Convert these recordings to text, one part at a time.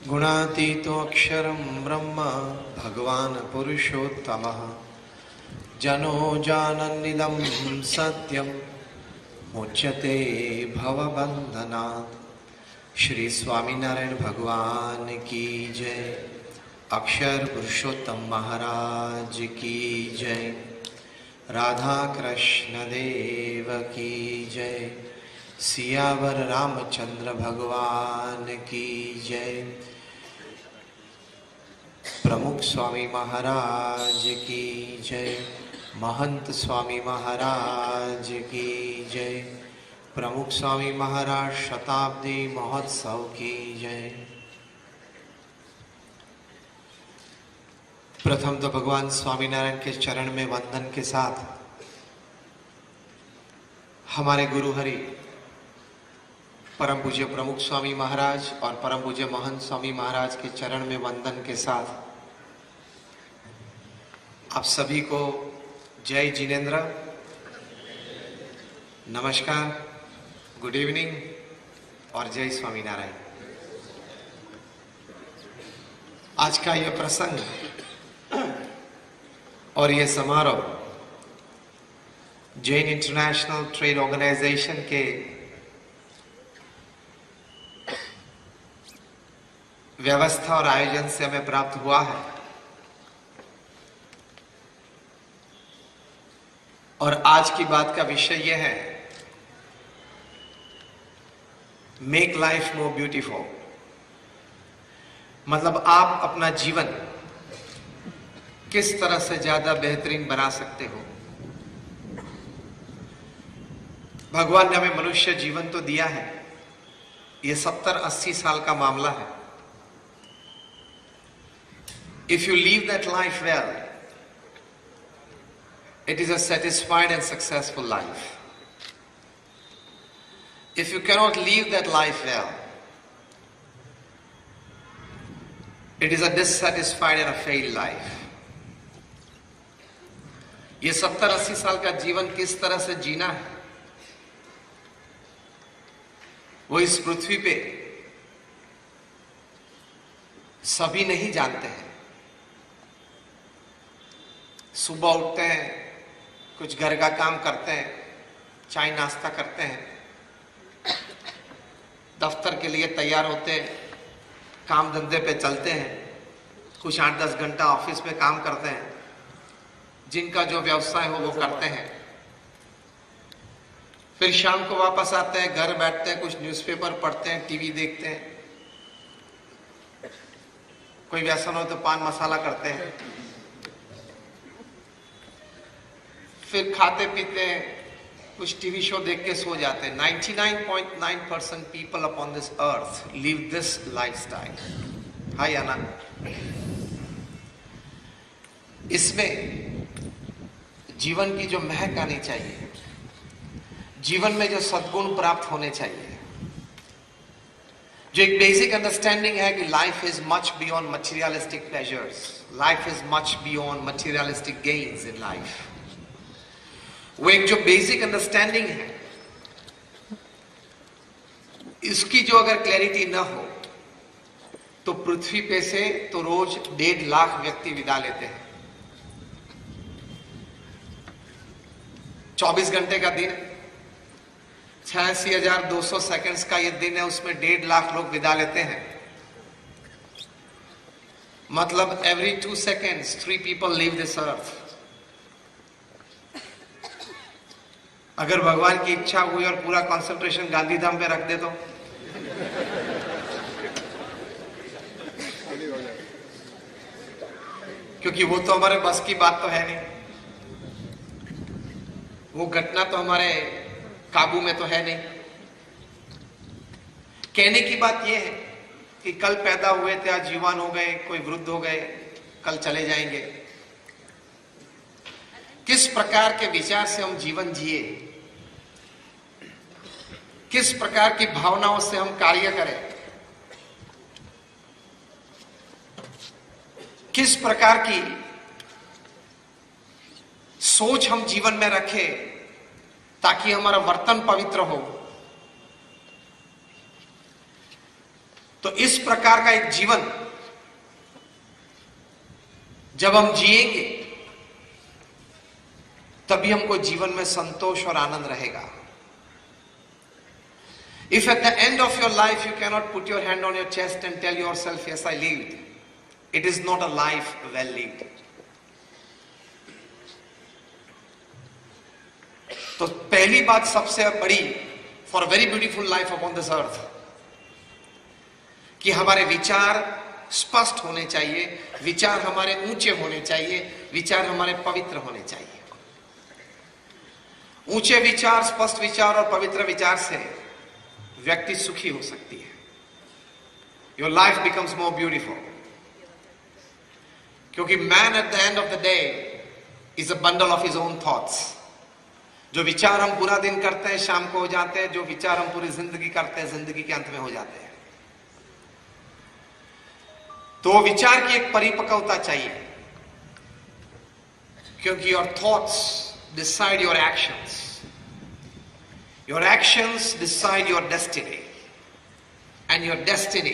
गुणातीतोऽक्षरं ब्रह्म भगवान् पुरुषोत्तमः जनो जानन्निदं सत्यं मुच्यते भवबन्धनात्। श्री स्वामीनारायण भगवान की जय। अक्षर पुरुषोत्तम महाराज की जय। राधा कृष्ण देव की जय। सियावर रामचंद्र भगवान की जय। प्रमुख स्वामी महाराज की जय। महंत स्वामी महाराज की जय। प्रमुख स्वामी महाराज शताब्दी महोत्सव की जय। प्रथम तो भगवान स्वामीनारायण के चरण में वंदन के साथ हमारे गुरु हरि परम पूज्य प्रमुख स्वामी महाराज और परम पूज्य महंत स्वामी महाराज के चरण में वंदन के साथ आप सभी को जय जिनेन्द्र, नमस्कार, गुड इवनिंग और जय स्वामीनारायण। आज का यह प्रसंग और यह समारोह जैन इंटरनेशनल ट्रेड ऑर्गेनाइजेशन के व्यवस्था और आयोजन से हमें प्राप्त हुआ है और आज की बात का विषय यह है, मेक लाइफ मोर ब्यूटीफुल। मतलब आप अपना जीवन किस तरह से ज्यादा बेहतरीन बना सकते हो। भगवान ने हमें मनुष्य जीवन तो दिया है, ये 70-80 साल का मामला है। If you live that life well, it is a satisfied and successful life. If you cannot live that life well, it is a dissatisfied and a failed life. ये 70-80 साल का जीवन किस तरह से जीना है, वो इस पृथ्वी पे सभी नहीं जानते हैं। सुबह उठते हैं, कुछ घर का काम करते हैं, चाय नाश्ता करते हैं, दफ्तर के लिए तैयार होते हैं, काम धंधे पे चलते हैं, कुछ 8-10 घंटा ऑफिस में काम करते हैं, जिनका जो व्यवसाय हो वो करते हैं। फिर शाम को वापस आते हैं, घर बैठते हैं, कुछ न्यूज़पेपर पढ़ते हैं, टीवी देखते हैं, कोई व्यसन हो तो पान मसाला करते हैं, फिर खाते पीते हैं, कुछ टीवी शो देख के सो जाते हैं। 99.9% people upon this earth live this lifestyle. हाय आना, इसमें जीवन की जो महक आनी चाहिए, जीवन में जो सद्गुण प्राप्त होने चाहिए, जो एक बेसिक अंडरस्टैंडिंग है कि life is much beyond materialistic pleasures, life is much beyond materialistic gains in life, वो एक जो बेसिक अंडरस्टैंडिंग है, इसकी जो अगर क्लैरिटी ना हो तो पृथ्वी पे से तो रोज 1.5 लाख व्यक्ति विदा लेते हैं। 24 घंटे का दिन, 86,200 सेकंड्स का ये दिन है, उसमें 1.5 लाख लोग विदा लेते हैं। मतलब every 2 seconds 3 people leave this earth। अगर भगवान की इच्छा हुई और पूरा कंसंट्रेशन गांधीधाम पे रख दे तो क्योंकि वो तो हमारे बस की बात तो है नहीं, वो घटना तो हमारे काबू में तो है नहीं। कहने की बात यह है कि कल पैदा हुए थे, आज युवान हो गए, कोई वृद्ध हो गए, कल चले जाएंगे। किस प्रकार के विचार से हम जीवन जिए, किस प्रकार की भावनाओं से हम कार्य करें, किस प्रकार की सोच हम जीवन में रखें ताकि हमारा वर्तन पवित्र हो, तो इस प्रकार का एक जीवन जब हम जिएंगे तभी हमको जीवन में संतोष और आनंद रहेगा. If at the end of your life you cannot put your hand on your chest and tell yourself, yes, I lived, it is not a life well lived. तो पहली बात सबसे बड़ी, for a very beautiful life upon this earth, कि हमारे विचार स्पष्ट होने चाहिए, विचार हमारे ऊंचे होने चाहिए, विचार हमारे पवित्र होने चाहिए. ऊंचे विचार, स्पष्ट विचार और पवित्र विचार से व्यक्ति सुखी हो सकती है. Your life becomes more beautiful. क्योंकि man at the end of the day is a bundle of his own thoughts. जो विचार हम पूरा दिन करते हैं शाम को हो जाते हैं, जो विचार हम पूरी जिंदगी करते हैं जिंदगी के अंत में हो जाते हैं. तो विचार की एक परिपक्वता चाहिए, क्योंकि your thoughts decide your actions. Your actions decide your destiny, and your destiny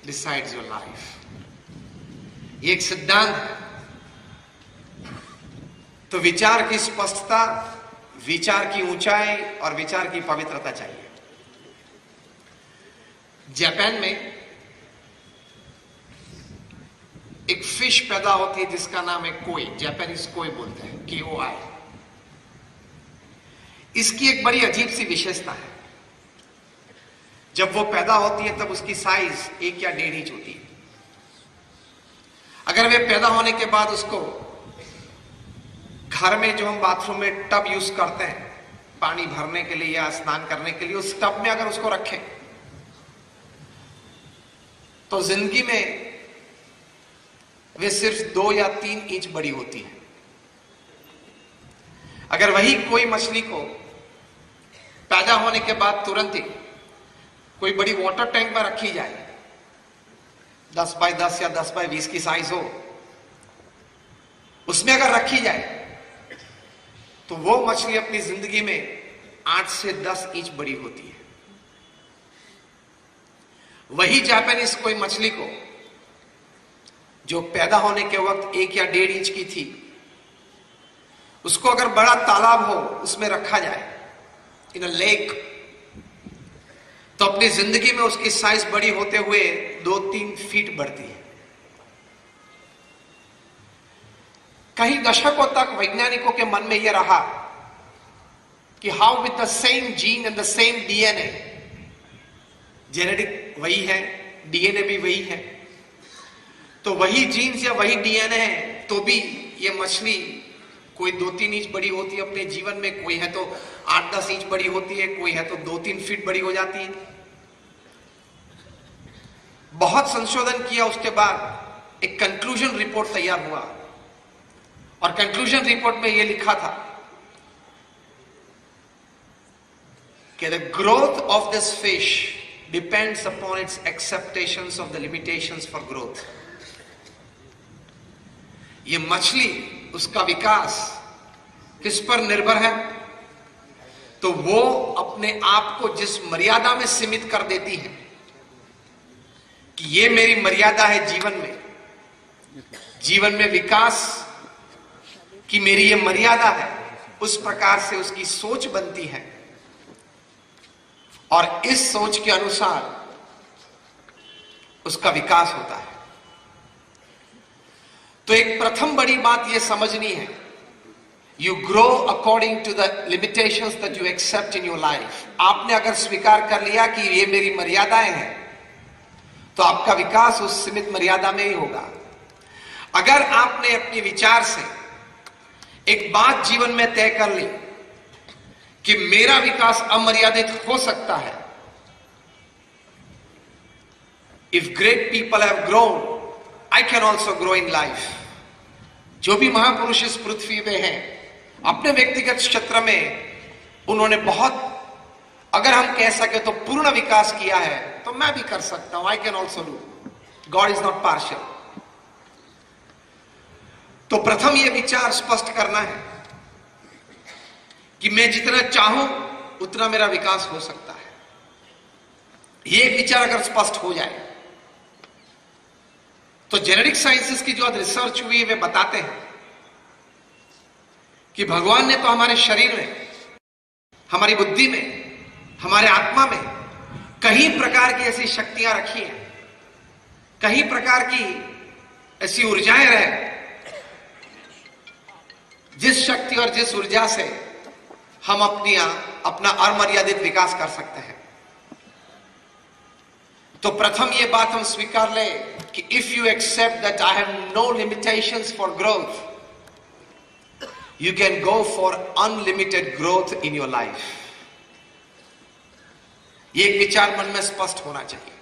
decides your life. ये एक सिद्धांत है. तो विचार की स्पष्टता, विचार की ऊंचाई और विचार की पवित्रता चाहिए. जापान में एक फिश पैदा होती है जिसका नाम है कोई. जापानीज कोई बोलते हैं, KOI. इसकी एक बड़ी अजीब सी विशेषता है. जब वो पैदा होती है तब उसकी साइज 1 या 1.5 इंच होती है. अगर वे पैदा होने के बाद उसको घर में जो हम बाथरूम में टब यूज करते हैं पानी भरने के लिए या स्नान करने के लिए, उस टब में अगर उसको रखें तो जिंदगी में वे सिर्फ 2 या 3 इंच बड़ी होती है. अगर वही कोई मछली को पैदा होने के बाद तुरंत ही कोई बड़ी वाटर टैंक में रखी जाए, 10 बाय 10 या 10 बाय 20 की साइज हो, उसमें अगर रखी जाए तो वो मछली अपनी जिंदगी में 8 से 10 इंच बड़ी होती है. वही जापानीज कोई मछली को जो पैदा होने के वक्त 1 या 1.5 इंच की थी, उसको अगर बड़ा तालाब हो उसमें रखा जाए, इन अ लेक, तो अपनी जिंदगी में उसकी साइज बड़ी होते हुए 2-3 फीट बढ़ती है. कई दशकों तक वैज्ञानिकों के मन में यह रहा कि how with the same gene and the same DNA, genetic वही है, DNA भी वही है, तो वही जीन्स या वही DNA है तो भी ये मछली कोई 2-3 इंच बड़ी होती है अपने जीवन में, कोई है तो 8-10 इंच बड़ी होती है, कोई है तो 2-3 फीट बड़ी हो जाती है. बहुत संशोधन किया उसके बाद एक कंक्लूजन रिपोर्ट तैयार हुआ, और कंक्लूजन रिपोर्ट में यह लिखा था कि the growth of this fish depends upon its acceptations of the limitations for growth. ये मछली, उसका विकास किस पर निर्भर है? तो वो अपने आप को जिस मर्यादा में सीमित कर देती है कि ये मेरी मर्यादा है जीवन में विकास की मेरी ये मर्यादा है, उस प्रकार से उसकी सोच बनती है और इस सोच के अनुसार उसका विकास होता है. तो एक प्रथम बड़ी बात यह समझनी है, you grow according to the limitations that you accept in your life. आपने अगर स्वीकार कर लिया कि ये मेरी मर्यादाएं हैं तो आपका विकास उस सीमित मर्यादा में ही होगा. अगर आपने अपने विचार से एक बात जीवन में तय कर ली कि मेरा विकास अमर्यादित हो सकता है, if great people have grown I can also grow in life. जो भी महापुरुष इस पृथ्वी में हैं, अपने व्यक्तिगत क्षेत्र में उन्होंने बहुत, अगर हम कह सके तो पूर्ण विकास किया है, तो मैं भी कर सकता हूं. I can also do. God is not partial. तो प्रथम यह विचार स्पष्ट करना है कि मैं जितना चाहूं उतना मेरा विकास हो सकता है. यह विचार अगर स्पष्ट हो जाए तो जेनेटिक साइंसेस की जो रिसर्च हुई है वे बताते हैं कि भगवान ने तो हमारे शरीर में, हमारी बुद्धि में, हमारे आत्मा में कई प्रकार की ऐसी शक्तियां रखी हैं, कई प्रकार की ऐसी ऊर्जाएं रहे जिस शक्ति और जिस ऊर्जा से हम अपना अमर्यादित विकास कर सकते हैं। तो प्रथम ये बात हम स्वीकार ले कि if you accept that I have no limitations for growth, you can go for unlimited growth in your life. ये एक विचार मन में स्पष्ट होना चाहिए।